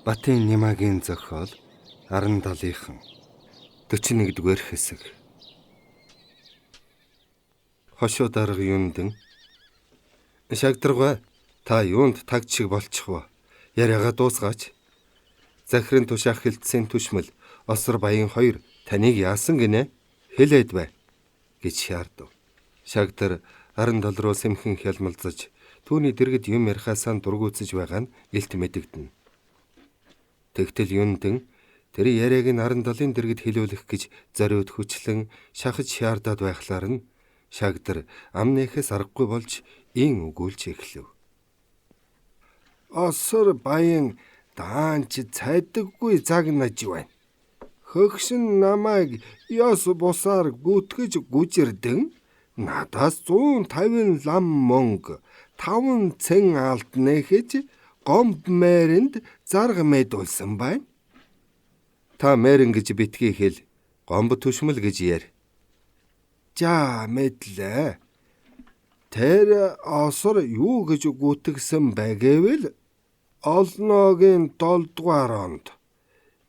Батын Нямагийн зохиол 17-ийн 41-р хэсэг. Хошуу дарга юундан шагдаргаа та юунд тагж шиг болчихвоо. Яриагаа дуусгаач. Захирын тушаах хилцсэн түшмэл осор баян хоёр таныг яасан гинэ? Хэлээд бай гэж шаардав. Шагдар 17 руу сэмхэн хялмалзаж түүний дэргэд юм ярихаасаа дургуутсаж байгаа нь илт мэдэгдэнэ. Тэгтэл юундан тэр яриаг нь 17-ын дэргэд хэлүүлэх гэж зориуд хүчлэн шахаж шаардаад байхлаар нь шагдар амныхээс аргагүй болж ийн өгүүлж эхлэв. Осор баян даанч цайдаггүй загнаж байна. Хөгшин намайг ёс бусаар гүтгэж гүжирдэн надаас 150 лам мөнгө 5 цэн алтны гэж гомб мэрэнд зарга мэдүүлсэн байна. Та мэрэн гэж битгий хэл, гомб түшмэл гэж яар. За мэдлээ. Тэр осор юу гэж гүтгсэн байгээвэл олногийн 7 дугаар онд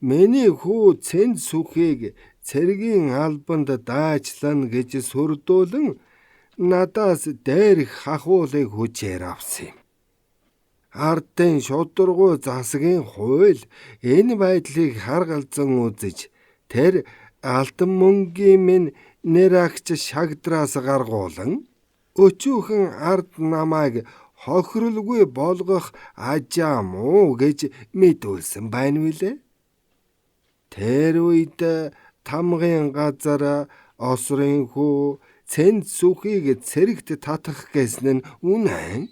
миний хүү цэнд сүхийг цэргийн албанд даажлан гэж сүрдүүлэн надаас дээрх хахуулыг хүчээр авсан юм. Ардын шударгуу засгийн хууль энэ байдлыг харгалзан үзэж тэр алтан мөнгийн минь нэрагч шагдраас гаргуулan өчүүхэн ард намайг хохирлгүй болгох ажаа муу гэж мэдүүлсэн байна вүлээ. Тэр үед тамгын газар осрын хүү цэнд сүхийг цэрэгт татах гэсэн нь үнэн.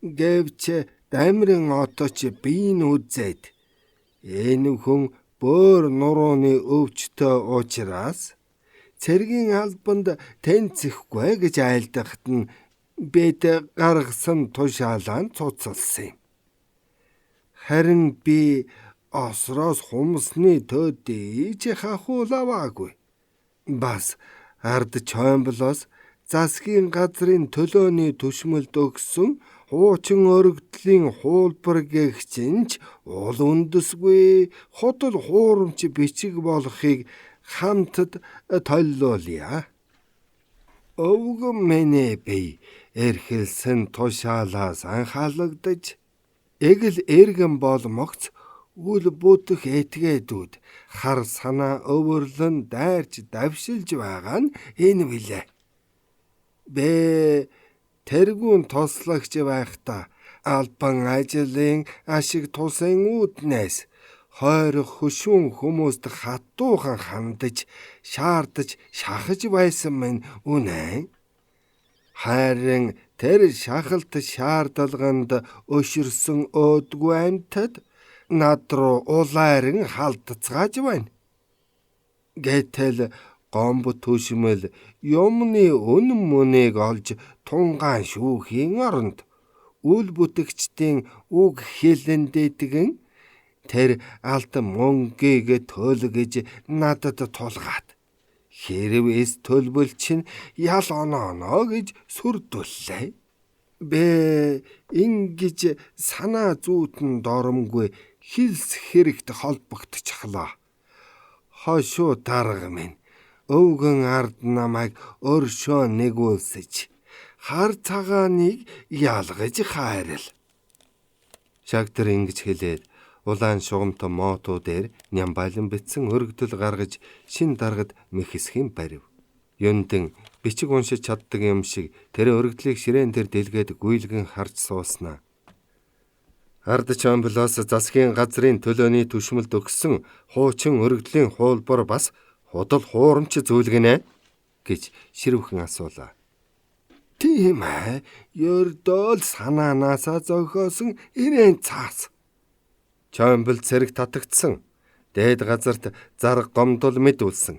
Гэвч дамирын оточ биеийн үзээд энэ хүн бөөр нурууны өвчтөй учраас цэргийн албанд тэнцэхгүй гэж айлдахад нь бид гаргасан тушаалаа цуцалсан юм. Харин би осроос хумсны төдийч хахуулаваагүй. Бас ард чоймблоос засгийн газрын төлөөний түшмэлд өгсөн хуучин өргөдлийн хуулбар гэгчинч уул үндэсгүй хотод хуурамч бичиг болохыг хамтд толлуулъя. Өвгөн минь бий эрхэлсэн тушаалаас анхаалагдаж эгэл эргэн болмогц үл бүтэх этгээдүүд хар санаа өвөрлөн дайрч давшилж байгаа нь энэ билээ. Бэ тэргүүн тослогч байхдаа албан ажлын ашиг тусын үүднээс хойрох хөшүүн хүмүүст хатуухан хандаж шаардаж шахаж байсан минь үнэн. Харин тэр шахалт шаардлаганд өшөрсөн өөдгүй амьтад над руу улайран халдцгааж байна. Гэтэл гомб түшмэл юмны үнэн мөнийг олж тунгаан шүүхийн оронд үл бүтгэгчдийн үг хэлэн дэдгэн тэр алтан мөнгийг төлгөж надад тулгаад хэрвээс төлбөл чинь ял онооно гэж сүрдүүллээ. Бэ ингэж санаа зүүтэн доромгүй хилс хэрэгт холбогдчихлоо. Хошуу дарга минь өвгөн ард намайг өршөө нэгүүлсэж хар цагааныг ялгаж хайрал. Шагдар ингэж хэлээд улаан шугамтай моотуу дээр нямбайлан битсэн өргөдөл гаргаж шин даргад мэхэсхийн барив. Юндэн бичиг уншиж чаддаг юм шиг тэр өргөдлийг ширээн дээр дэлгээд гүйлгэн харж сууснаа. Ард чамблоос засгийн газрын төлөөний түшмэлд өгсөн хуучин өргөдлийн хуулбар бас худал хуурамч зүйлгэнэ гэж ширвхэн асуулаа. Тийм ээ, ердөөл санаанаасаа зохиосон ирээн цаас. Чоймбол цэрэг татагдсан. Дээд газарт зарга гомдол мэдүүлсэн.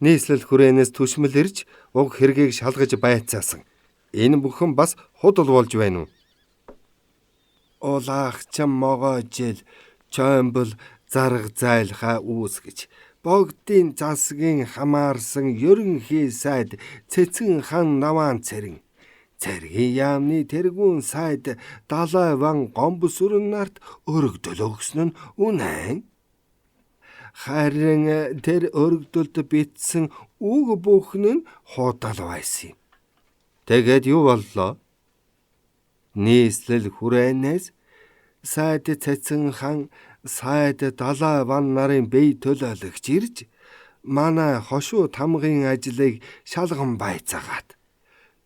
Нийслэл хүрээнээс түшмэл ирж уг хэргийг шалгаж байцаасан. Энэ бүхэн бас худал болж байна уу? Улаагч могоожил чоймбол зарга зайлхаа үүсгэж богдын засгийн хамаарсан ерөнхий сайд Цэцэн хан Наваан цэрэн Цэргийн яамны тэргүүн сайд далай ван гомбосүрэн нарт өргөдөл өгсөн нь үнэн. Харин тэр өргөдөлд бичсэн үг бүхэн нь худал байсан юм. Тэгээд юу боллоо? Нийслэл хүрээнээс сайд цэцэн хан сайд далай ван нарын бие төлөөлөгч ирж манай хошуу тамгын ажлыг шалган байцаагаад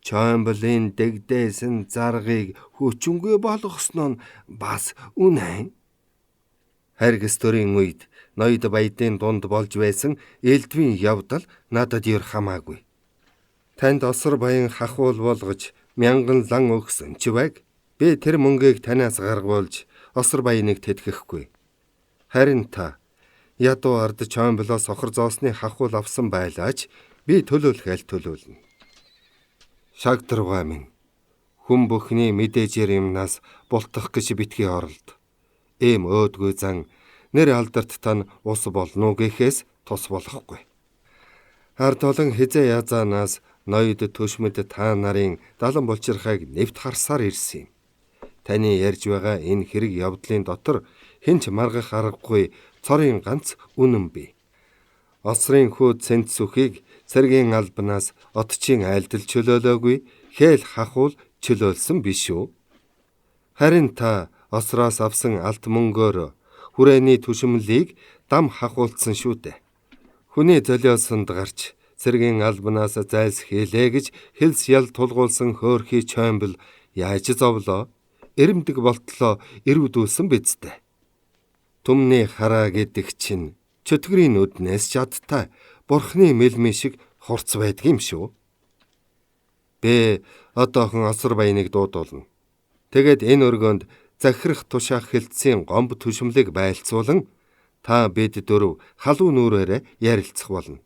Чоймболын дэгдээсэн заргыг хүчингүй болгосон нь бас үнэн. Харгистөрийн үед ноёд баядын дунд болж байсан элдвийн явдал надад ер хамаагүй. Танд осор баян хахуул болгож мянган лан өгсөн ч байг. Би тэр мөнгийг танаас гаргуулж осор баяныг тэтгэхгүй. Харин та ядуу ард Чоймболоос охор зоосны хахуул авсан байлаач би төлөөлөх аль төлөөлнө. Шагдргаа минь хүн бүхний мэдээжэр юмнаас бултах гэж битгий оролд. Эм өөдгүй зан нэр алдарт тань ус болно гэхээс тус болохгүй. Ард олон хизээ язаанаас ноёд төшмөд та нарын далан булчирхайг нэвт харсаар ирсэн юм. Таны ярьж байгаа энэ хэрэг явдлын дотор хинч маргах аргагүй цорын ганц үнэн бий. Осрын хүүд цэнт сүхийг цэргийн албанаас отчийн айлдал чөлөөлөөгүй, хээл хахуул чөлөөлсөн биш үү? Харин та осроос авсан алт мөнгөөр хүрээний түшмэлийг дам хахуулсан шүү дээ. Хүний золиосонд гарч цэргийн албанаас зайлс хийлээ гэж хэлс ял тулгуулсан хөөрхий Чоймбол яаж зовлоо? Эрэмдэг болтлоо эрүүдүүлсэн биз дээ. Түмний хараа гэдэг чинь чөтгөрийн нүднээс чадтай бурхны мэлмэ шиг хурц байдаг юм шүү. Бэ одоохон осор баяныг дуудуулна. Тэгэд энэ өргөнд захирах тушаах хэлтсийн гомб түшмлийг байлцуулан та бид дөрөв халуун нүрээрээ ярилцах болно.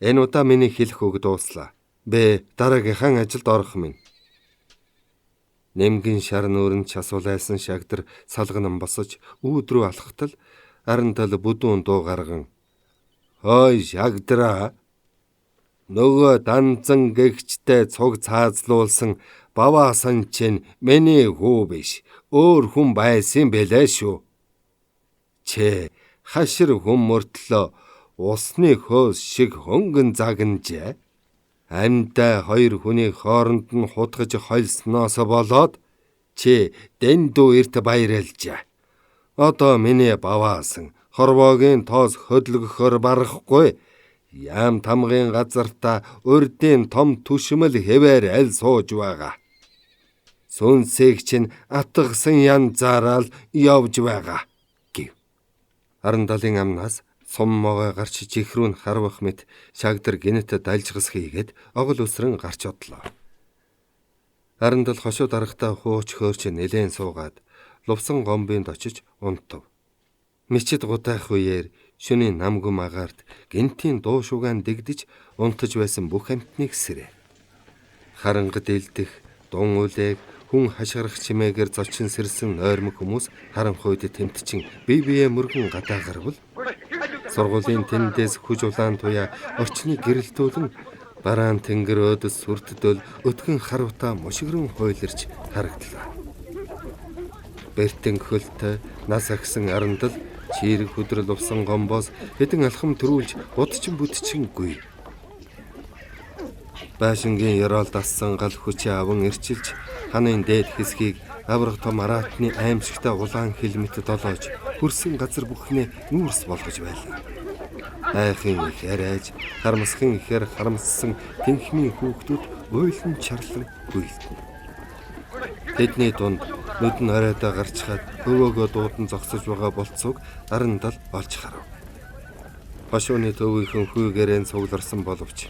Энэ удаа миний хэлэх үг дууслаа. Бэ дараагийнхаа ажилд орох минь. Нэмгэн шар нүүрэн часуулайсан шагдар салганан босож өөдрөө алхтал арандал бүдүүн дуу гарган "Хой шагдраа. Нөгөө данзан гэгчтэй цуг цаазлуулсан баваасан чинь миний хүү биш. Өөр хүн байсан бэлээ шүү. Чэ хашир хүм мөртлөө усны хөөс шиг хөнгөн загнажээ. Амьдаа хоёр хүний хооронд нь хутгаж хольсноос болоод чи дэндүү эрт баярлжээ. Одоо миний баваасан хорвоогийн тоос хөдөлгөхөөр барахгүй. Яам тамгын газартаа урдын том түшмэл хэвээр аль сууж байгаа. Сүнсийг чинь атгсан янзаараа л явж байгаа" гэв. Арандалын амнаас сум могой гарч жихрүүн харвах мэт шагдар гинэт дальжгас хийгээд огол өсрөн гарч одлоо. Арандал хошуу дарагтаа хууч хөөрч нэлээд суугаад лувсан гомбинд очиж унтав. Мичид гутайх үеэр шөнийн намгүм агаарт гинтийн дуу шугаан дэгдэж унтаж байсан бүх амьтныг сэрээ. Харангад элдэх дун үлээг хүн хашгирах чимээгээр зочин сэрсэн нойрмог хүмүүс харанхуйд тэмтчин бие бие мөргөн гадаа гарвал сургуулийн тэндээс хүж улаан туяа орчныг гэрэлтүүлэн бараан тэнгэр өөдөс сүртдөл өтгөн харавтаа мушигрын хуйларч харагдлаа. Бертэн хөлтэй нас агсан арандал чирэг хөдрөл увсан гомбоос хэдэн алхам төрүүлж будчин бүдчингүй. Байшингийн ёроолд ассан гал хүчээ аван ирчилж ханын дээд хэсгийг аврах том араатны аимшигтай улаан хэлмэт долоож хөрсөн газар бүхнээ нүүрс болгож байлаа. Айхын их арайж, харамсахын ихээр харамссан тэнхмийн хүүхдүүд уйлан чарлан гүйлтэн. Тэдний дунд нүдэн оройдоо гарчхаад өвөөгөө дуудан зогсож байгаа болцоог арандал олж харав. Хошууны төвийнхэн хүүгээрэн цугларсан боловч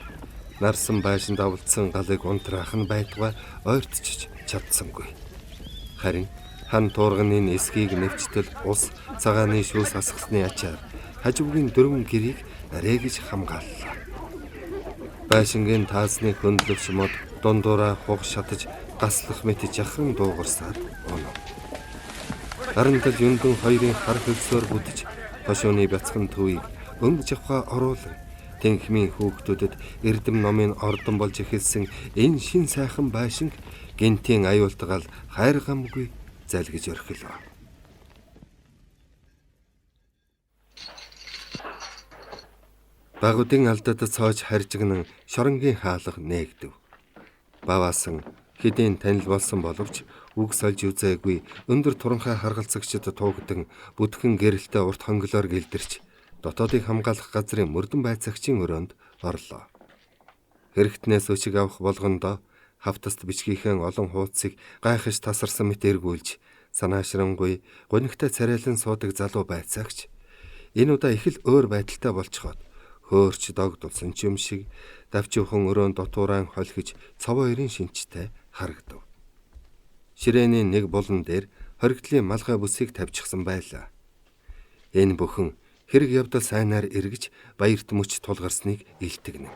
нарсан байшинд авалдсан галыг унтраах нь байтугай ойртчиж чадсангүй. Харин хан туурганы эсгийг нэвчтэл ус цагааны шүүс асгасны ачаар хажуугийн дөрвөн гэрийг арэгж хамгааллаа. Байшингийн таасны хөндлөвч мод дундуураа хуг шатаж гаслах мэт жахан дуугарсаар онов. Арандал юндэн хоёрын хар хөлсөөр бүдэж хошууны бяцхан төвийг өнгөж авахаа оруулан тэнхмийн хүүхдүүдэд эрдэм номын ордон болж эхэлсэн энэ шин сайхан байшинг гинтийн аюултгал хайргамгүй залгиж орхилоо. Багуудын алдад цоож харжигнан шоронгийн хаалга нээгдэв. Баваасан хэдийн танил болсон боловч үг сольж үзээгүй өндөр туранхай харгалзагчид туугдан бүдгэн гэрэлтэй урт хонглоор гэлдэрч дотоодыг хамгаалах газрын мөрдөн байцаагчийн өрөөнд орлоо. Хэрэгтнээс өчиг авах болгондоо хавтаст бичгийнхэн олон хуудсыг гайхаж тасарсан мэт эргүүлж санаашрангуй гонигтай царайлан суудаг залуу байцаагч энэ удаа их л өөр байдалтай болцоход хөөрч догдулсан ч юм шиг давчивхан өрөөнд дотууран холхиж цаваа эрийн шинжтэй харагдав. Ширээний нэг булан дээр хоригдлын малгай бүсийг тавьчихсан байлаа. Энэ бүхэн хэрэг явдал сайнаар эргэж баярт мөч тулгарсныг илтгэнэ.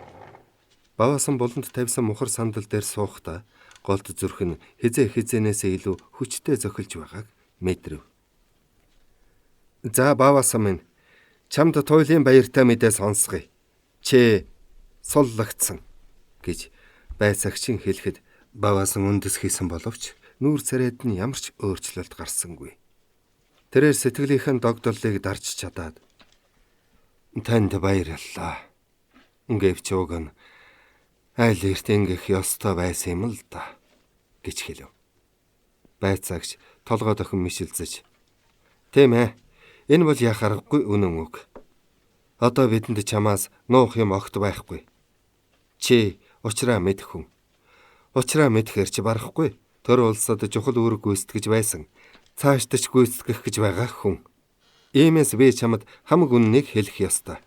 Баваасан буланд тавьсан мухар сандал дээр суухдаа голд зүрх нь хизээнээсээ илүү хүчтэй зохилж байгааг мэдрэв. За Баваасан минь, чамд туйлын баяртай мэдээ сонсгоё. Чи суллагдсан гэж байцаагчин хэлэхэд Баваасан үндэс хийсэн боловч нүүр царайд нь ямар ч өөрчлөлт гарсангүй. Тэрээр сэтгэлийнхэн догдоллыг дарж чадаад танд баярлалаа. Гэвч уг нь айл эрт ингэх ёстой байсан юм л да гэж хэлв. Байцаагч толгой дохин мишилзэж тийм ээ, энэ бол яах аргагүй үнэн үг. Одоо бидэнд чамаас нуух юм огт байхгүй. Чи учраа мэдэх хүн. Учраа мэдэхэр чи барахгүй. Төр улсад чухал үүрэг гүйцэтгэж байсан. Цаашдаж гүйцэтгэх гэж байгаа хүн. Иймээс би чамд хамаг үннийг хэлэх ёстой.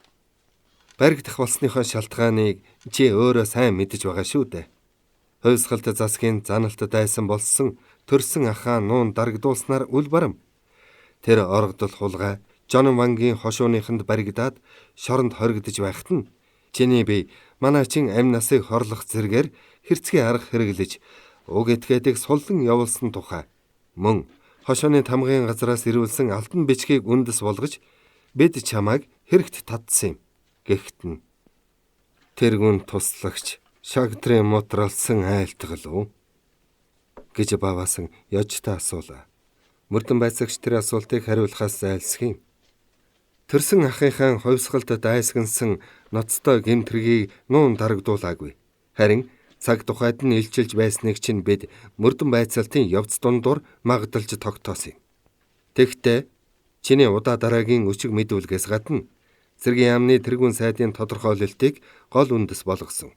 Баригдах болсныхоо шалтгааныг чи өөрөө сайн мэдэж байгаа шүү дээ. Хувьсгалт засгийн заналт дайсан болсон төрсөн ахаа нуун дарагдуулснаар үл барам. Тэр оргодол хулгай Жон Вангийн хошууныханд баригдаад шоронд хоригдож байхад нь чиний бие манай чин амь насыг хорлох зэргээр хэрцгий арга хэрэглэж уг этгээдийг суллан явуулсан тухай мөн хошооны тамгын газраас ирүүлсэн алтан бичгийг үндэс болгож бид чамайг хэрэгт татсан юм. Гэхдээ тэргүүн туслагч шагтрын мутралсан айлтгал уу гэж Баваасан ёжтой асуулаа. Мөрдөн байцаагч тэр асуултыг хариулахаас зайлсхийм. Төрсөн ахынхаа хувьсгалд дайсгансан ноцтой гэмтргийг нуун дарагдуулаагүй. Харин цаг тухайд нь илчилж байсныг чинь бид мөрдөн байцаалтын явц дундуур магадalж тогтоосон юм. Тэгэхдээ чиний удаа дараагийн өчиг мэдүүлгээс гадна цэргийн яамны тэргүүн сайдын тодорхойлолтыг гол үндэс болгосон.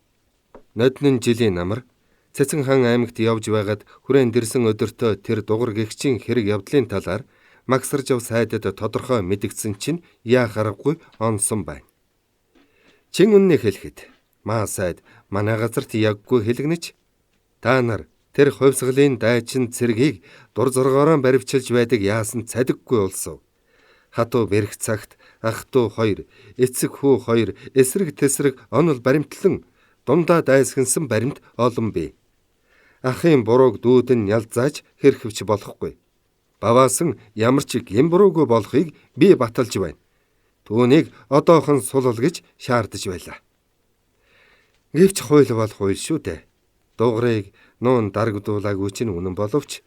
Ноднын жилийн намар Цэцэн хаан аймагт явж байгаад хүрээн дэрсэн өдөртөө тэр дугар гэгчийн хэрэг явдлын талаар Магсаржав сайдад тодорхой мэдгдсэн чинь яах аргагүй онсон байна. Чин үннийг хэлэхэд маа сайд манай газарт яггүй хэлгэнэж та нар тэр хувьсгалын дайчин цэргийг дур зоргоороо баривчилж байдаг яасан цадиггүй улсав. Хатуу бэрх цагт ах トゥ 2, эцэг хүү 2, эсрэг тэсрэг онол баримтлан дундаа дайсгансан баримт олон бий. Ахын бурууг дүүд нь ялзааж хэрхэвч болохгүй. Баваасан ямар ч гэм буруугүй болохыг би баталж байна. Түүнийг одоохон сулал гэж шаардаж байлаа. Гэвч хууль бол хууль шүү дээ. Дугарыг нуун дарагдуулаагүй чинь үнэн боловч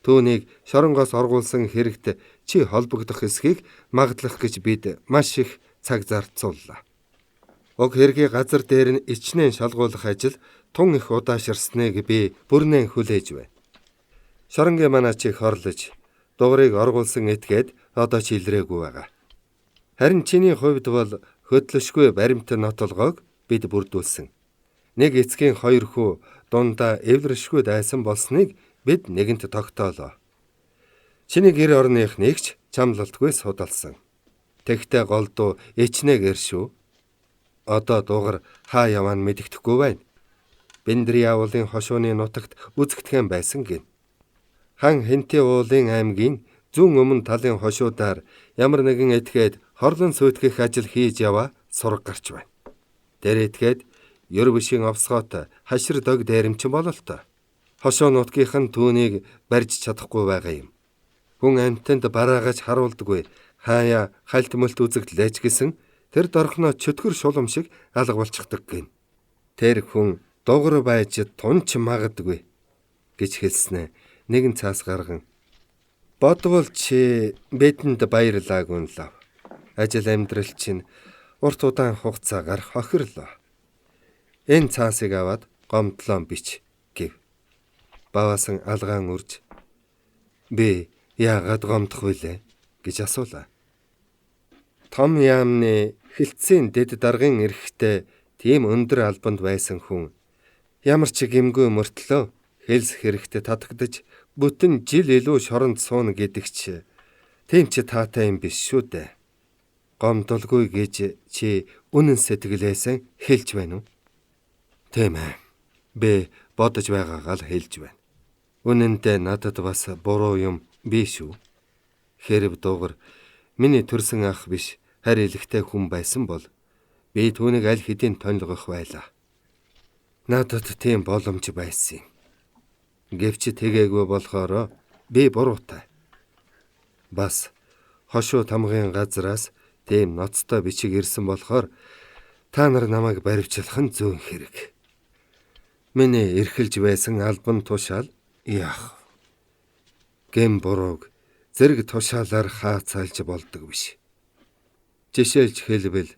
түүнийг шоронгоос оргуулсан хэрэгт чи холбогдох эсхийг магадлах гэж бид маш их цаг зарцууллаа. Уг хэргийг газар дээр нь ичнээн шалгуулах ажил тун их удааширсныг би бүрнэн хүлээж байна. Шоронгийн манаачийг хорлож дугарыг оргуулсан этгээд одоо ч илрээгүй байгаа. Харин чиний хувьд бол хөдлөшгүй баримт нотолгоог бид бүрдүүлсэн. Нэг эцгийн 2 хүү дундаа эвлэршгүй дайсан болсныг бид нэгэнт тогтоолоо. Чиний гэр орных нэгч чамлалтгүй судалсан. Тэгтээ голдуу ичнээгэр шүү. Одоо дугар хаа яваа мэддэхгүй байна. Бэндри явуулын хошууны нутагт үзэгдэхэн байсан гин. Хан Хэнти уулын аймгийн зүүн өмнө талын хошуудаар ямар нэгэн этгээд хорлон сүйтгэх ажил хийж яваа сураг гарч байна. Тэр этгээд ёр бишийн овсгоот хашир дог дайрамчин бололтой. Хошоо нутгийнх нь түүнийг барьж чадахгүй байгаа юм. Хүн амьтанд бараагаж харуулдаггүй хаяа хальт мөлт үзэгдлээч гэсэн тэр дорхноо чөтгөр шулам шиг алга болчихдаг гин. Тэр хүн дугар байж тунч магадгүй. гэж хэлснэ. Нэгэн цаас гарган бодвол чи бидэнд баярлаагүй л лав. Ажил амьдрал чинь урт удаан хугацаагаар хохирлоо. Энэ цаасыг аваад гомдлон бич гэв. Баваасан алгаан үрж би яагаад гомдох вүлээ гэж асуулаа. Том яамны хилцээний дэд даргын эрэхтэй тийм өндөр албанд байсан хүн ямар ч гэмгүй мөртлөө хэлс хэрэгтэй татагдж бүтэн жил илүү шоронд сууна гэдэг чи тийм ч таатай юм биш шүү дээ. Гомдолгүй гэж чи үнэн сэтгэлээсээ хэлж байна уу? Тийм ээ. Би бодож байгаагаа л хэлж байна. Үнэн дээр надад бас буруу юм биш үү? Хэрв дуугар миний төрсөн ах биш харь илэгтэй хүн байсан бол би түүнийг аль хэдийн тонлгох байлаа. Надад тийм боломж байсан юм. Гэвч тэгээгүй болохоор би буруутай. Бас хошуу тамгын газраас тийм ноцтой бичиг ирсэн болохоор та нар намайг баривчлах нь зүүн хэрэг. Миний эрхэлж байсан албан тушаал яах? Гэм бурууг зэрэг тушаалаар хаацаалж болдог биш. Жишээлж хэлбэл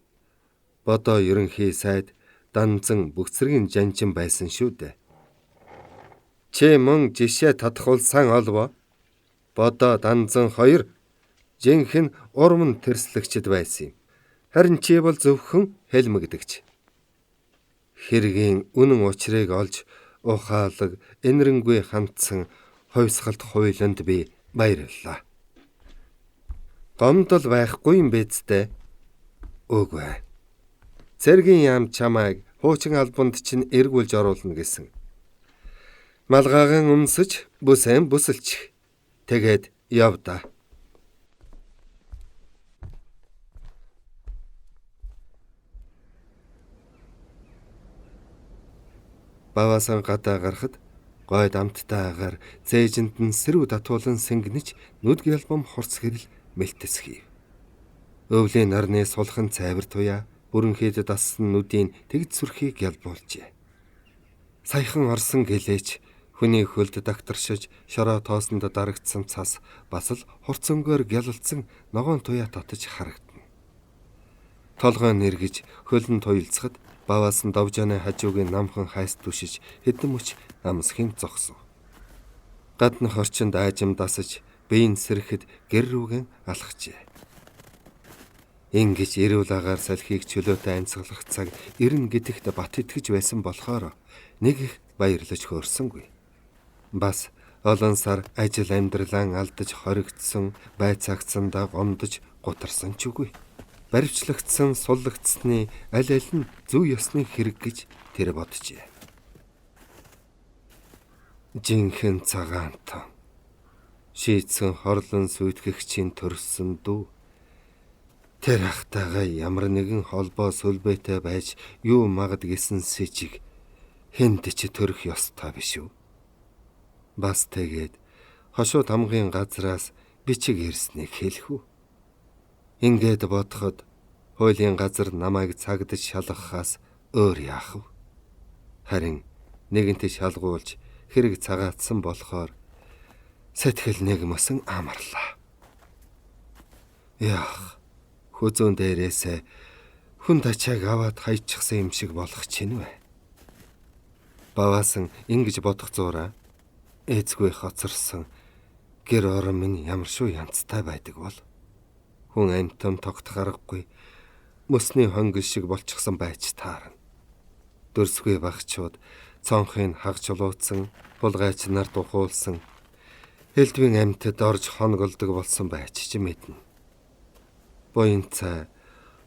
бодоо ерөнхий сайд Данзан Бүгцэргийн жанжин байсан шүү дээ. Чи мөн жишээ татхуулсан олбоо бодоо Данзан 2 жинхэнэ урман тэрслэгчд байсан юм. Харин чи бол зөвхөн хэлмэгдэгч. Хэргийн үнэн учрыг олж ухаалаг энэрэнгүй хандсан хойсгалт хуйланд би баярлалаа. Гомдол байхгүй юм бидтэй. Үгүй. Цэргийн яам чамайг хуучин албанд чинь эргүүлж оруулна гэсэн. Малгайган өмсөж бүсэн бүсэлч. Тэгээд явда. Баваасан гадаа гарахад гойд амттай агаар зээжинд нь сэрүү татуулан сэнгэнэж нүд гялбам хурц гэрэл мэлтэсхийв. Өвлийн нарны сулхан цайвар туяа бүрэнхийд дассан нүдийн тэгд сүрхийг ялбуулжээ. Саяхан орсон гэлээч хүний хөлд дагтаршиж шороо тоосонд дарагдсан цас бас л хурцөнгөөр гялалцсан ногоон туяа татаж харагдана. Толгой нэргэж хөлн туйлцахад Баваасан Довжааны хажуугийн намхан хайс түшиж хэдэн мөч амсхийн зогсов. Гаднах орчинд аажим дасаж биеийн сэрэхэд гэр рүүгэн алхажээ. Ингэж эрүүл агаар салхийг чөлөөтэй амьсгалах цаг ирнэ гэдэгт бат итгэж байсан болохоор нэг их баярлаж хөөрсөнгүй. Бас олон сар ажил амьдралаа алдаж хоригдсон байцаагцсандаа гомдож гутарсан ч үгүй. Баривчлагдсан суллагдсны аль аль нь зөв ёсны хэрэг гэж тэр боджээ. Жинхэнэ цагаантан шийдсэн хорлон сүйтгэгчийн төрсөн дүү. Тэр ахтайгаа ямар нэгэн холбоо сүлбэтэй байж юу магад гэсэн сэжиг хэнд ч төрөх ёстой биш үү? Бас тэгээд хошуу тамгын газраас бичиг ирснийг хэлэх үү? Ингээд бодоход хуулийн газар намайг цагдаж шалгахаас өөр яах вэ? Харин нэгэнт шалгуулж хэрэг цагаатсан болохоор сэтгэл нэгмсэн амарлаа. Яах? Хүзүүн дээрээсээ хүн тачааг аваад хайчихсан юм шиг болох чинь вэ? Баваасан ингэж бодох зураа эцгүй хоцорсон гэр орон минь ямар шүү янзтай байдаг бол. Хүн амтан тогтох аргагүй мөсний хонгил шиг болчихсон байж таарна. Дөрсгүй багчууд цонхыг хагж улууцсан, булгайч нар духуулсан, элдвийн амьтад орж хонголдог болсон байж ч мэднэ. Буян цай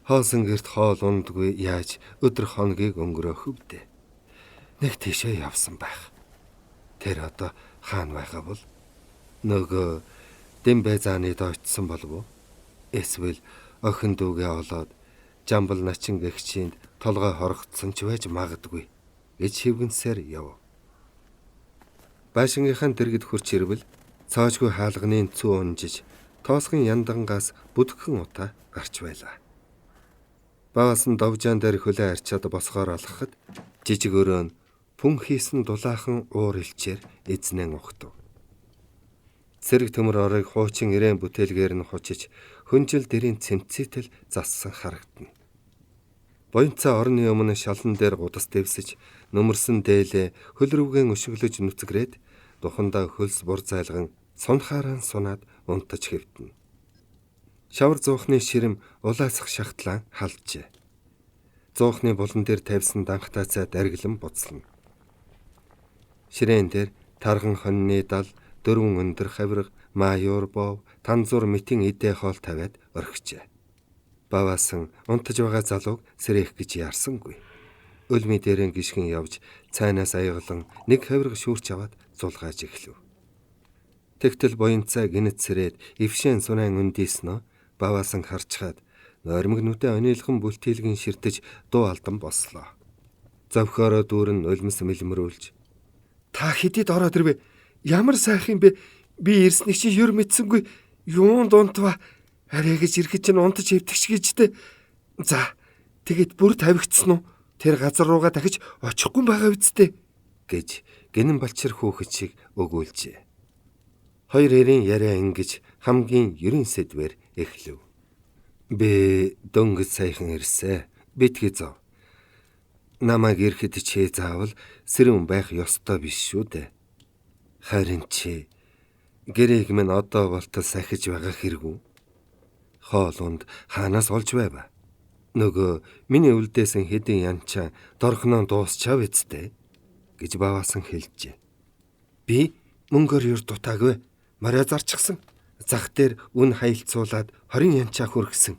хоосон герт хоол ундгүй яаж өдөр хоногийг өнгөрөөх вдэ. Нэг тийшээ явсан байх. Тэр одоо хаана байгаа бол? Нөгөө Дэмбэзааны дойтсон болов уу? Эсвэл охин дүүгээ олоод Жамбал начин гэгчинд толгой хоргоцсон ч байж магадгүй гэж хэвгэнсээр яв. Байшингийнхан дэргэд хурч ирвэл цоожгүй хаалганы цүү унжиж тоосгон яндангаас бүдгхэн утаа гарч байлаа. Баваасан Довжаан дээр хөлөө арчаад босгоор алхахад жижиг өрөө нь пүн хийсэн дулаахан уур илчээр эзнэн ухтав. Цэрэг төмөр оройг хуучин ирээн бүтээлгээр нь хучиж хөнжил дэрийн цэмцээтэл зассан харагдана. Буянцаа орны өмнө шалан дээр гудас дэвсэж нөмөрсөн дээлээ хөлрөвгэн өшөглөж нүцгрээд духандаа хөлс бур зайлган сунхаараа сунаад унтаж хэвтэнэ. Шавар зуухны ширэм улаасах шахтлаа халжээ. Зуухны булан дээр тавьсан данхтаацаа дарглан буцлана. Ширээн дээр тархан хоньны дал, дөрвөн өндөр хавирга, маяур бов, танзуур мэтийн идэ хоол тавиад орхижээ. Баваасан унтаж байгаа залууг сэрэх гэж яарсангүй. Өлмий дээрэн гიშгэн явж цайнаас аяглан нэг хавирга шүүрч аваад зулгааж эхлэв. Тэгтэл буянцаа гинэт сэрээд ившэн сунаан өндийснө баваасан харчхаад норимгнүүдэд онилгон бүлтийлгэн ширтэж дуу алдан бослоо. Завхороо дүүрэн өлмс мэлмрүүлж та хэдийд ороод ирвэ? Ямар сайхан бэ? Би ирснийг чи юр мэдсэнгүй. Юунд унтва? Арай гэж ирэхэд чинь унтаж хэвтэгч гэжтэй. За, тэгэд бүр тавигдсан уу? Тэр газар руугаа дахиж очихгүй байгаа үсттэй гэж гинэн балчир хүүхэд шиг өгүүлжээ. Хоёр эрийн яриа ингэж хамгийн ерөн сэдвэр эхлэв. Би дөнгөж сайхан ирсэ. Битгий зов. Намайг ирэхэд чи заавал сэрүүн байх ёстой биш шүү дээ. Харин чи гэрээг минь одоо болтол сахиж байгаа хэрэггүй. Хоолунд хаанаас олж байв? Нөгөө миний үлдээсэн хэдин янчаа дорхноо дуусчаа үсттэй гэж баваасан хэлжээ. Би мөнгөөр юр дутаагүй. Морой зарчихсан. Зах дээр үн хаялцуулаад 20 янчаа хүргэсэн.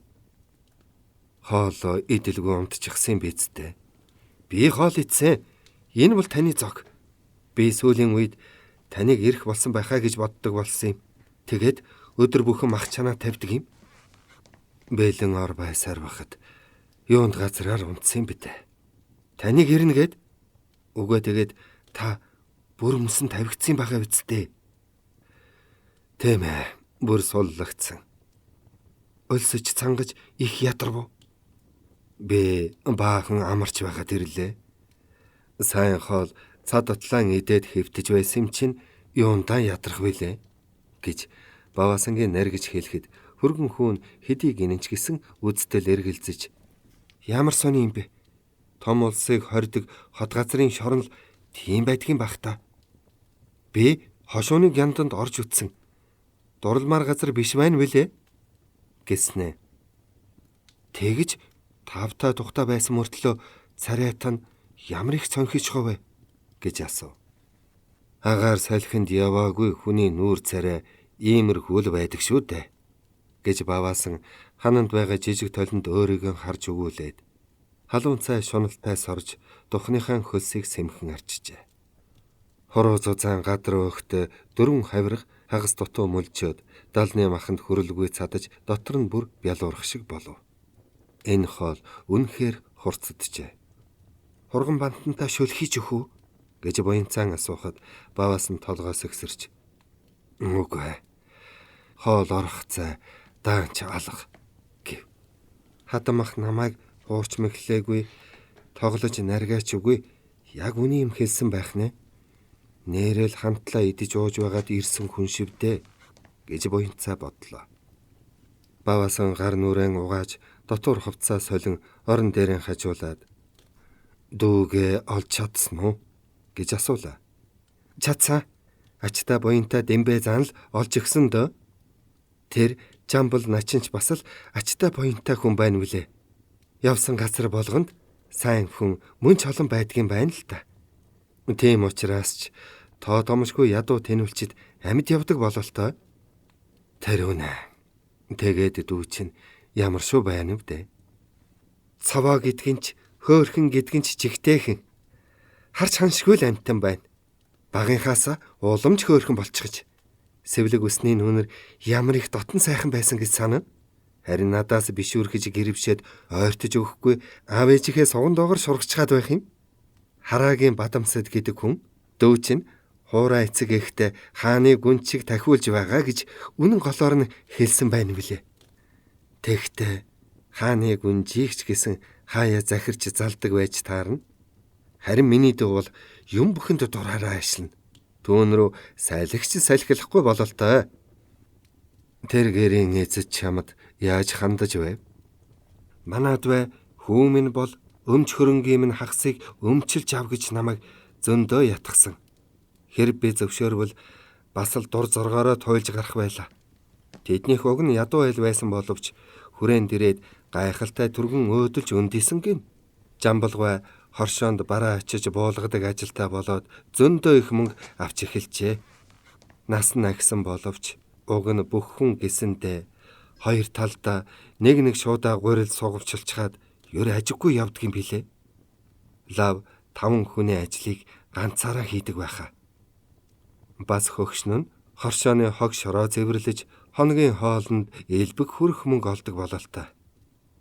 Хоолоо идэлгүй унтчихсан биз дээ. Би хоол идсэн. Энэ бол таны зог. Би сүүлийн үед таныг ирэх болсон байхаа гэж боддог болсон юм. Тэгээд өдөр бүхэн мах чанаа тавьдаг юм. Бэлэн ор байсаар бахад юунд газраар унтсан битэ. Таныг ирнэ гэд үгүй тэгээд та бүр өмсөн тавигдсан байхаа үсттэй. Тийм ээ, бүр суллагцсан. Өлсөж цангаж их ядарв. Би баахан амарч байхад ирлээ. Сайн хоол цад дотлаан идээд хэвтэж байсан чинь юундаа ядрах вэлээ гэж баваасангийн наргиж хэлэхэд хөргөн хүүн хэдий гинэнч гисэн үздэл эргэлзэж ямар сони юм бэ? Том улсыг хордог хот газрын шорнол тийм байдгийн бах та. Би хошууны гянданд орж үтсэн. Дуралмаар газар биш байна вэлээ гэснэ. Тэгж тавтай тухтай байсан мөртлөө царайт нь ямар их цонхичгоо вэ гэж асуув. Агаар салхинд яваагүй хүний нүүр царай иймэрхүү л байдаг шүү дээ гэж баваасан хананд байгаа жижиг толинд өөрийгөө харж өгүүлээд халуун цай шуналтай сорж духныхаа хөлсийг сэмхэн арчжээ. Хороо зузаан гадар өөхтө дөрвөн хавирга хагас дутуу мөлжөөд далны маханд хөрөлгүй цадаж дотор нь бүр бялуурах шиг болов. Энэ хоол үнэхээр хурцджээ. Хурган бантантаа шөлхийж өхөө гэж буянцаан асуухад баваас нь толгоос өгсөрч. Үгүй. Хоол орох цай даанч алга гэв. Хадамах намайг хууч мэхлээгүй, тоглож наргаач үгүй. Яг үний юм хэлсэн байх нэ. Нээрэл хамтлаа идэж ууж байгаад ирсэн хүн шивдэ гэж буянцаа бодлоо. Баваасан гар нүрэн угааж дотор хувцас солин орон дээрэн хажуулаад дүүгээ олж чадсан уу гэж асуулаа. Чадсан. Ачта буянтаа дэмбэ занал олж өгсөн дөө. Тэр жамбал начинч бас л ачта буянтаа хүн байна вүлээ. Явсан газар болгонд сайн хүн мөн ч олон байдгийн байна л та. Тийм учраас ч тоо томшгүй ядуу тэнүүлчид амьд явдаг бололтой. Тэрүүнэ. Тэгээд дүү чинь ямар шүү байна вэ? Цаваа гэдгинч хөөхөн гэдгинч жигтэйхэн. Харж ханшгүй л амтан байна. Багынхаасаа уламж хөөхөн болчихж. Сэвлэг үсний нүнэр ямар их дотн сайхан байсан гэж санана. Харин надаас биш үрхэж гэрвшээд ойртож өгөхгүй аав ээжийнхээ согон доогоор шургачгаад байх юм. Хараагийн бадамсад гэдэг хүн дөө чинь хуурай эцэг ихтэй хааны гүн чиг тахиулж байгаа гэж үнэн голоор нь хэлсэн байна билээ. Тэгтээ хааны гүн жигч гэсэн хаяа захирч залдаг байж таарна. Харин миний дуу бол юм бүхэнд дураараа ажиллана. Түүн рүү салхич салхилахгүй бололтой. Тэр гэрийн эцэд чамд яаж хандаж байв? Манад бай хүү минь бол өмч хөрөнгийн минь хагасыг өмчилж ав гэж намайг зөндөө ятгсан. Хэрэг би зөвшөөрвөл бас л дур зоргоороо туйлж гарах байлаа. Тэднийх уг нь ядуу айл байсан боловч хүрээнд ирээд гайхалтай түргэн өөдөлж өндийсэн гин. Жамбалгай хоршоонд бараа очиж буулгадаг ажилтаа болоод зөндөө их мөнгө авч эхэлжээ. Нас нь агсан боловч уг нь бүх хүн гисэндээ хоёр талдаа нэг шуудаа гурил сугавчилчаад ёр ажиггүй явдгийн билээ. Лав 5 хүний ажлыг ганцаараа хийдэг байхаа. Бас хөгшнө нь хоршооны хог шороо зэвэрлэж хоногийн хоолнд элбэг хүрэх мөнгө олдог бололтой.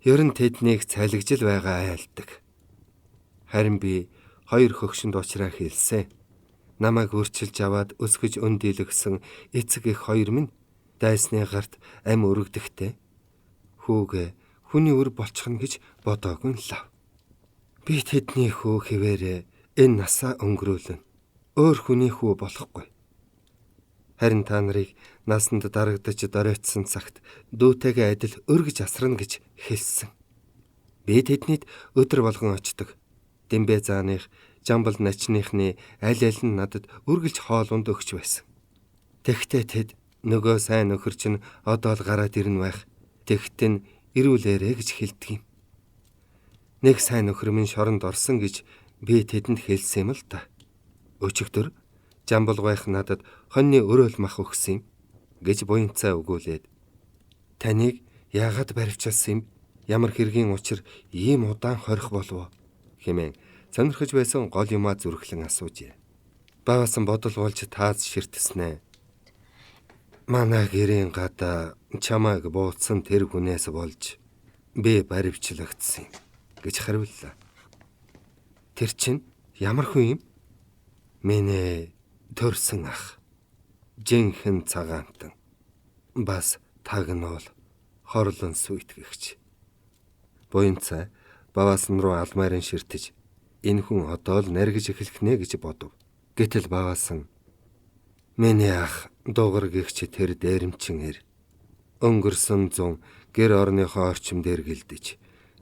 Ер нь тэднийг цалигжил байгаа айлдаг. Харин би 2 хөгшөнд уучраа хэлсэн. Намайг өөрчилж аваад өсгөж өндийлгсэн эцэг их 2 минь дайсны гарт ам өргөдөхтэй. Хүүгээ хүний өр болчихно гэж бодоогүй лав. Би тэдний хүү хэвээрээ энэ насаа өнгөрөөлнө. Өөр хүний хүү болохгүй. Харин та нарыг насанд дарагдаж доройтсон цагт дүүтэйгээ адил өргөж асрана гэж хэлсэн. Би тэднийд өдөр болгон очдог. Дэмбэ зааных, жамбал начныхны аль аль нь надад үргэлж хоолунд өгч байсан. Тэгтээ тэд нөгөө сайн нөхөр чинь одоо л гараад ирнэ байх. Тэгт нь ирүүлээрэ гэж хэлдэг юм. Нэг сайн нөхөр минь шоронд орсон гэж би тэдэнд хэлсэн юм л та. Өчигдөр жамбалгайх надад хоньны өрөөл мах өгсөн юм гэж буянцаа өгүүлээд таныг яагаад баривчилсан юм? Ямар хэргийн учир ийм удаан хорих болов хэмээн сонирхож байсан гол юмаа зүрхлэн асуужээ. Баасан бодол болж тааз ширтснэ. Манай гэрийн гадаа чамайг бууцсан тэр хүнээс болж би баривчлагдсан гэж хариуллаа. Тэр чинь ямар хүн юм? Минь төрсөн ах. Жинхэнэ цагаантан. Бас тагнуул хорлон сүйтгэгч. Буянцаа баваасан руу алмайран ширтэж энэ хүн одоо л наргиж эхлэх нэ гэж бодов. Гэтэл баваасан миний ах дугар гихч тэр дээрэмчин ир. Өнгөрсөн зун гэр орныхоо орчим дээр гэлдэж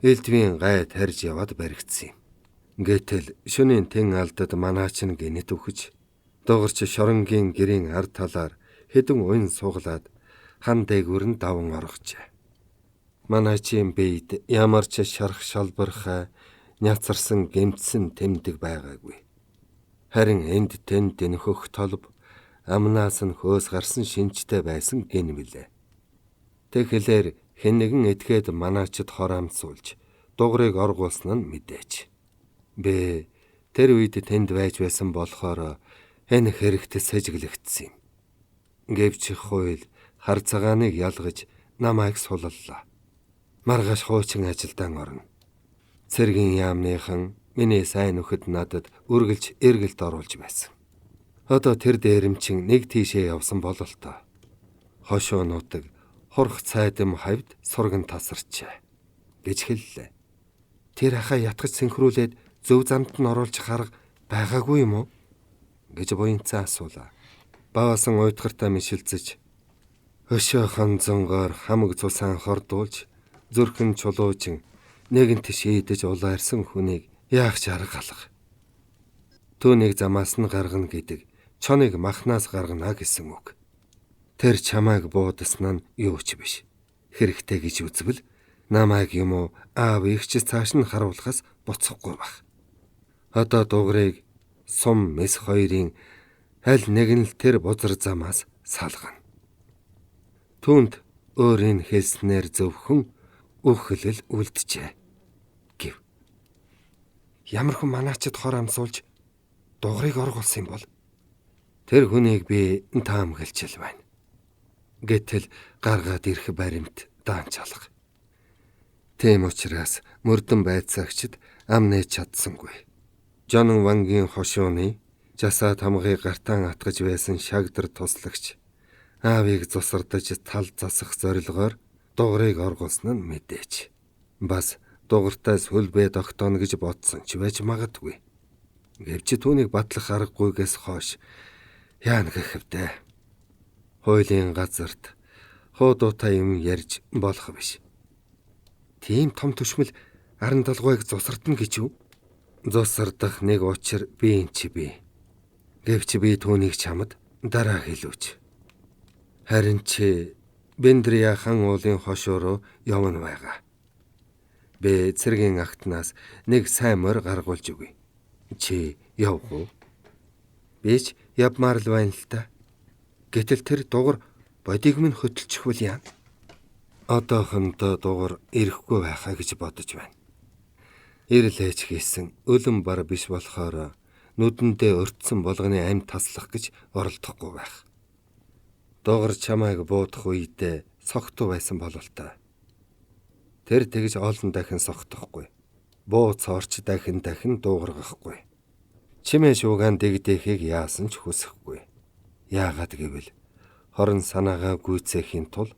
элдвийн гай тарж яваад баригдсан юм. Гэтэл шөнийн тэн алдад манаач нь гинэт өгч дугарч шоронгийн гэрийн ард талаар хэдэн уян суглаад хан дээгүүр нь даван оргожээ. Манаачийн бийд ямар ч шарах шалбархай няцарсан гэмтсэн тэмдэг байгаагүй. Харин энд тэнд дэнхөх толб амнаас нь хөөс гарсан шинжтэй байсан гин билээ. Тэгэхлээр хэн нэгэн этгээд манаачид хороомцуулж дугрыг оргуулсан нь мэдээч. Би тэр үед тэнд байж байсан болохоор энэ хэрэгт сэжиглэгдсэн юм. Гэвч хууль хар цагааныг ялгаж намайг суллаа. Маргааш хуучин ажилдаа орно. Цэргийн яамныхан миний сайн нөхөд надад үргэлж эргэлт оруулж байсан. Одоо тэр дээрэмчин нэг тийшээ явсан бололтой. Хошоо нутаг хурх цайдам хавьд сурган тасарчээ гэж хэллээ. Тэр хахаа ятгаж синхруулээд зөв замд нь оруулж харга байгаагүй юм уу гэж буянцаа асуулаа. Баасан уйтгартаа мишилцэж өшөө ханзонгоор хамаг цусаан хордуулж зүрхэн чулуужин нэгэнт шийдэж улаарсан хүнийг яах ч арга алга. Түүнийг замаас нь гаргана гэдэг чоныг махнаас гаргана гэсэн үг. Тэр чамайг буудаснаа нь юу ч биш. Хэрэгтэй гэж үзвэл намайг юм уу аав ихч цааш нь харуулахаас буцахгүй баг. Одоо дугрыг сум мэс хоёрын аль нэг нь л тэр бузар замаас салгана. Түүнд өөрийн хэлснээр зөвхөн үхэлэл үлджээ гэв. Ямар хүн манаачид хор амсуулж дугрыг оргуулсан юм бол тэр хүнийг би таамаглаж байна. Гэтэл гаргаад ирэх баримт даанч алга. Тийм учраас мөрдөн байцаагчид ам нээж чадсангүй. Жонон вангийн хошууны жасаа тамгыг гартаан атгаж байсан шагдар туслагч аавыг зусардаж тал засах зорилгоор дугрыг оргуулсан нь мэдээч. Бас дугартаас хөлбөө тогтооно гэж бодсон ч байж магадгүй. Гэвч түүнийг батлах аргагүйгээс хойш яана гэхэвдэ. Хуулийн газарт хуудуутай юм ярьж болох биш. Тийм том түшмэл арын толгойг зусардна гэж юу? Зусардах нэг учир би энэ чи бий. Гэвч би түүнийг чамд дараа хэлүүч. Харин чи Бендрия хан уулын хошууруу явна байгаа. Би цэргийн агтнаас нэг сайн морь гаргуулж өгье. Чи явах уу? Би ч явмаар л байна л та. Гэтэл тэр дугар бодиг минь хөдөлчихвөл яа. Одоохондоо дугар ирэхгүй байхаа гэж бодож байна. Ирлээч хийсэн ölüm бар биш болохоор нүдэндээ өртсөн болгоны амь таслах гэж оролдохгүй байх. Дугар чамайг буудах үедээ согтуу байсан бололтой. Тэр тэгж олон дахин согтохгүй. Бууц орч дахин дуугаргахгүй. Чимээ шуугаан дэгдэхийг яасан ч хүсэхгүй. Яагаад гэвэл хорон санаагаа гүйцээхийн тул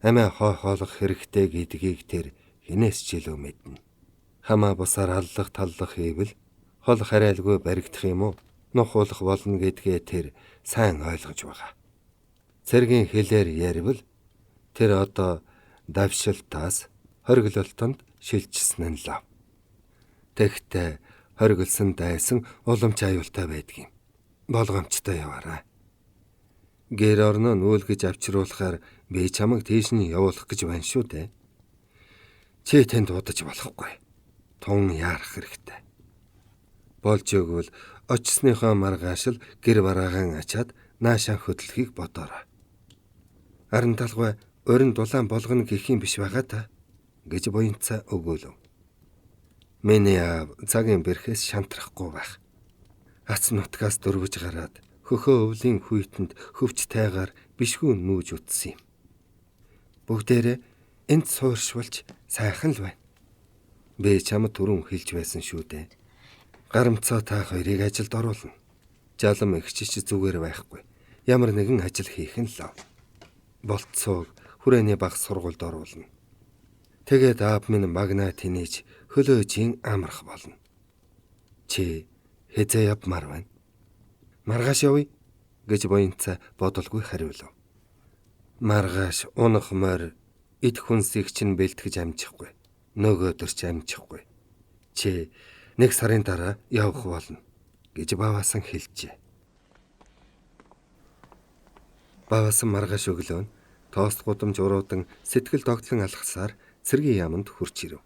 амиа хойхоолох хэрэгтэй гэдгийг тэр хинээс ч илүү мэднэ. Хамаа бусаар аллах таллах хийвэл хол харайлгүй баригдах юм уу? Нухуулах болно гэдгээ тэр сайн ойлгож байгаа. Цэргийн хэлээр ярил тэр одоо давшилтаас хориглолтонд шилжсэн нь лав. Тэгтээ хориглосон дайсан уламж аюултай байдгийн. Болгоомжтой яваарай. Гэр орноо нүүлгэж авчруулахаар би чамайг тийш нь явуулах гэж байна шүү дээ. Чи тэнд удаж болохгүй. Тун яарах хэрэгтэй. Болж өгвөл очсныхоо маргааш л гэр бараагаан ачаад наашаа хөдлөхийг бодоорой. Арын талгай урин дулаан болгоно гэх юм биш байгаа та гэж буянцаа өгөөлөв. Миний аав цагийн бэрхээс шантрахгүй байх. Ац нутгаас дөрвөж гараад хөхөө өвлийн хүйтэнд хөвч тайгаар бишгүй нүүж утсан юм. Бүгдээрээ энд сууршвалж сайхан л байна. Би чамд түрүүн хэлж байсан шүү дээ. Гарамцаа та хоёрыг ажилд оруулна. Жалам ихчиж зүгээр байхгүй. Ямар нэгэн ажил хийх нь лав. Болцоог хүрээний баг сургуульд оруулна. Тэгээд аав минь магна тэнийж хөлөөжийн амрах болно. Чи хэзээ явмаар байна? Маргааш явъя гэж буянцаа бодолгүй хариулав. Маргааш унах морь эд хүнсийг чинь бэлтгэж амжихгүй. Нөгөөдөр ч амжихгүй. Чи 1 сарын дараа явах болно гэж баваасан хэлжээ. Баваасан маргааш өглөө нь тоост гудамж уруудан сэтгэл догтлон алхасаар цэргийн яамд хурч ирэв.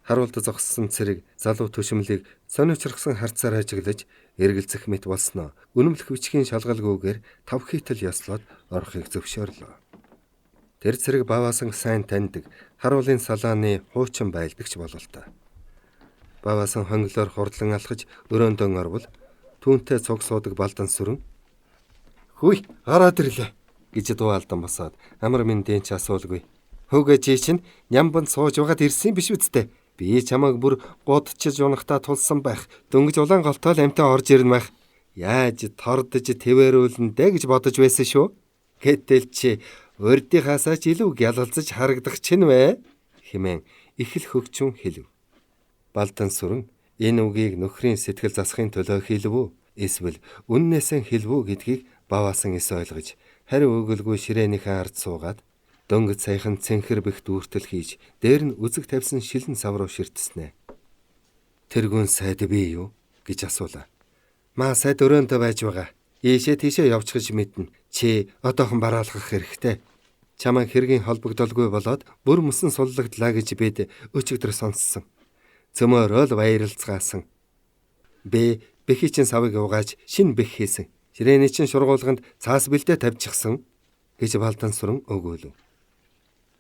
Харуулт зогссон цэрэг залуу төшмөлийг сониучрахсан харцаар ажиглаж эргэлзэх мэт болсноо үнэмлэх бичгийн шалгалгүйгээр 5 хийтэл ёслоод орохыг зөвшөөрлөө. Тэр цэрэг баваасан сайн таньдаг харуулын салааны хуучин байлдагч бололтой. Баваасан хонглоор хурдлан алхаж өрөөндөө орвол түүнтэй цуг суудаг балдан сүрэн "Хүй, гараад ирлээ" гэж дууалдан босоод амар минь дэнч асуулгүй. "Хөөгөө чи чинь нямбанд сууж угаад ирсэн биш үсттэй. Би чамайг бүр гудчиж унахтаа тулсан байх. Дөнгөж улаан голтоол амтаа орж ирнэ байх. Яаж тордож твэрүүлнэ дээ гэж бодож байсан шүү. Гэтэл чи урдийнхаасаа ч илүү гялалзаж харагдах чинь вэ?" хэмээн их л хөгчүн хэлв. Балдан сүрэн энэ үгийг нөхрийн сэтгэл засахын төлөө хэлв үү? Эсвэл үннээсээ хэлв үү гэдгийг баваасан эс ойлгож хариу өгөлгүй ширээнийхээ ард суугаад дөнгөж саяхан цэнхэр бэх дүүртэл хийж дээр нь үзэг тавьсан шилэн сав руу ширтснэ. "Тэргүүн сайд би юу?" гэж асуулаа. "Маа сайд өрөөндөө байж байгаа. Ийшээ тийшээ явчихж мэднэ. Чи одоохон бараалгах хэрэгтэй. Чамайг хэргийн холбогдолгүй болоод бүр мөсөн суллагдлаа гэж бид өчигдөр сонссон. Цөмөөрөө л баярлцгаасан. Би бэхий чин савыг угааж шин бэх хийсэн. Ширээний чин шургуулганд цаас бэлдээ тавьчихсан" гэж балдан сүрэн өгөөлөв.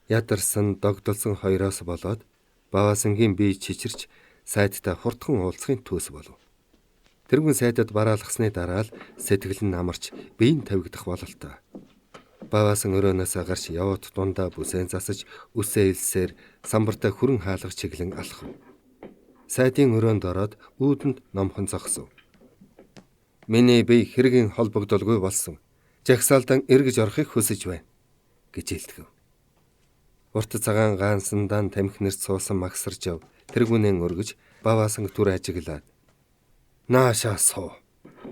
Ядарсан догдолсон хоёроос болоод баваасангийн бие чичирч сайдтай хурдхан уулзахын төс болов. Тэргүүн сайдад бараалгасны дараа л сэтгэл нь амарч биеийн тавигдах бололтой. Баваасан өрөөнөөс гарч яваад дундаа бүсээн засаж үсээ илсээр самбартай хүрэн хаалга чиглэн алхав. Сайдын өрөөнд ороод үүдэнд номхон зогсов. "Миний бие хэргийн холбогдолгүй болсон. Жагсаалдан эргэж орохыг хүсэж байна" гэж хэлтгэв. Урт цагаан гаансандаа тамхи нэрт суусан магсаржав тэргүүнэн өргөж баваасан түр ажиглаад Наашаа суу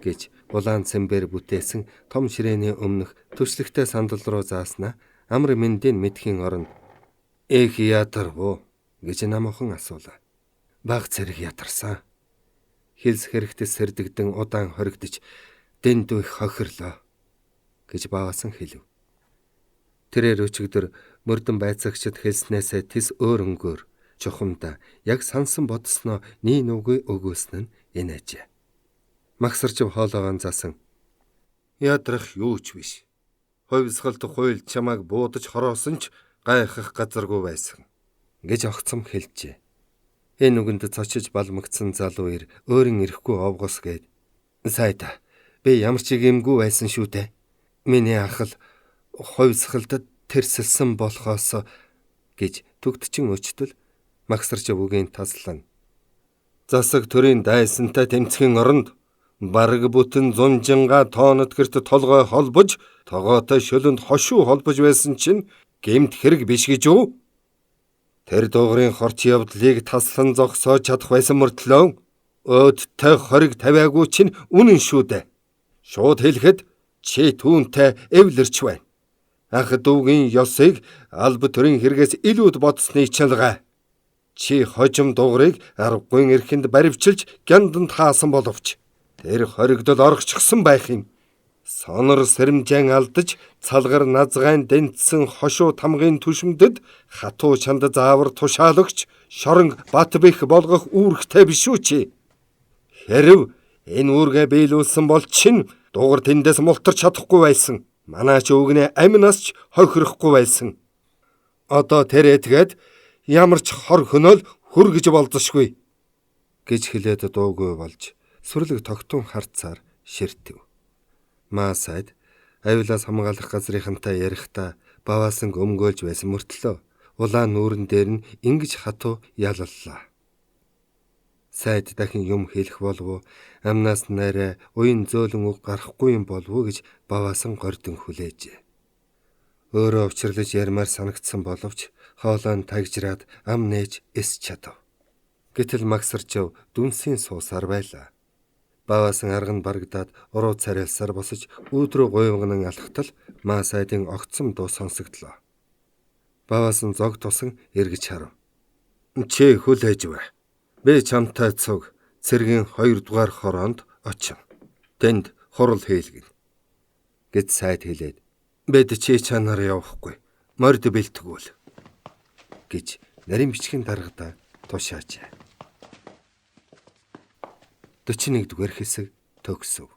гэж улаан цэмбэр бүтээсэн том ширээний өмнөх төслөгтэй сандал руу зааснаа амар мэндийн мэдхийн оронд "Эх ядарвуу" гэж намхан асуулаа. Баг зэрэг ядарсан. Хилс хэрэгтэс сэрдэгдэн удаан хоригдож дэнд их хохирлоо гэж баасан хэлв. Тэрээр өчигдөр мөрдөн байцаагчид хэлснээсээ тис өөрөнгөөр чухамда яг сансан бодсноо нийн үгүй өгөөсөн нь энэ ажээ. Магсарчив хоолоогоо заасан. Ядрах юу ч биш. Хувьсгалт хуйлд чамайг буудаж хороосон ч гайхах газаргүй байсан гэж огцом хэлжээ. Энэ үгэнд цочиж балмагцсан залуу ир өөрийн ирэхгүй овгос гээд "Сайда, би ямар ч юмгүй байсан шүү дээ. Миний ах л хувьсгалд тэрсэлсэн болохоос" гэж түгтчин өчтөл Магсарчив үгийн таслан. "Засаг төрийн дайсантай тэмцэхийн оронд бараг бүтэн зунжинга тоонот гэрт толгой холбож тогоотой шөлөнд хошуу холбож байсан чинь гэмт хэрэг биш гэж үү? Тэр дуугарын хорч явдлыг таслан зогсоож чадах байсан мөртлөө өөдтэй хориг тавиагүй чинь үнэн шүү дээ. Шууд хэлэхэд чи түүнтэй эвлэрч байна. Ах дүүгийн ёсыг алба төрийн хэрэгээс илүүд бодсны чалгаа. Чи хожим дуугарыг аргагүй эрхэнд баривчилж гянданд хаасан боловч тэр хоригдол оргичсан байх юм. Сонор сэрэмжэн алдаж цалгар назгайн дэнтсэн хошуу тамгын түшмдэд хатуу чанд заавар тушаалагч шоронг бат бэх болгох үүрэгтэй биш үү чи? Хэрв энэ үүргээ биелүүлсэн бол чин дуугар тэндээс мултарч чадахгүй байсан. Манай ч өвгнээ амнаас ч хохирохгүй байсан. Одоо тэр этгээд ямар ч хор хөнөөл хөргөж болзошгүй гэж хэлээд дуугүй болж сүрлэг тогтун харцаар ширтэв. Маасайд авилаас хамгаалах газрынхантай ярихдаа баваасан өмгөөлж байсан мөртлөө улаан нүүрэн дээр нь ингэж хатуу ялаллаа. Сайд дахин юм хэлэх болов амнаас нарай уян зөөлөн үг гарахгүй юм болов гэж баваасан гордон хүлээжээ. Өөрөө учирлаж ярмаар санагдсан боловч хоолойн тагжраад ам нээж эс чадав. Гэтэл Магсарчив дүнсийн суусаар байлаа. Баваасан арга нь барагдаад уруу царайлсаар босож өөдрөө гуйвган алхтал Маасайдын огцом дуу сонсогдлоо. Баваасан зог тусан эргэж харав. "Чи хүлээж бай. Би чамтай цуг цэргийн 2 дугаар хороонд очив. Тэнд хурал хийлгэн" гэд сайд хэлээд "Бид чи чанаар явахгүй. Морд бэлтгүүл" гэж нарийн бичгийн даргадаа тушаажээ. 41-р хэсэг төгсөв.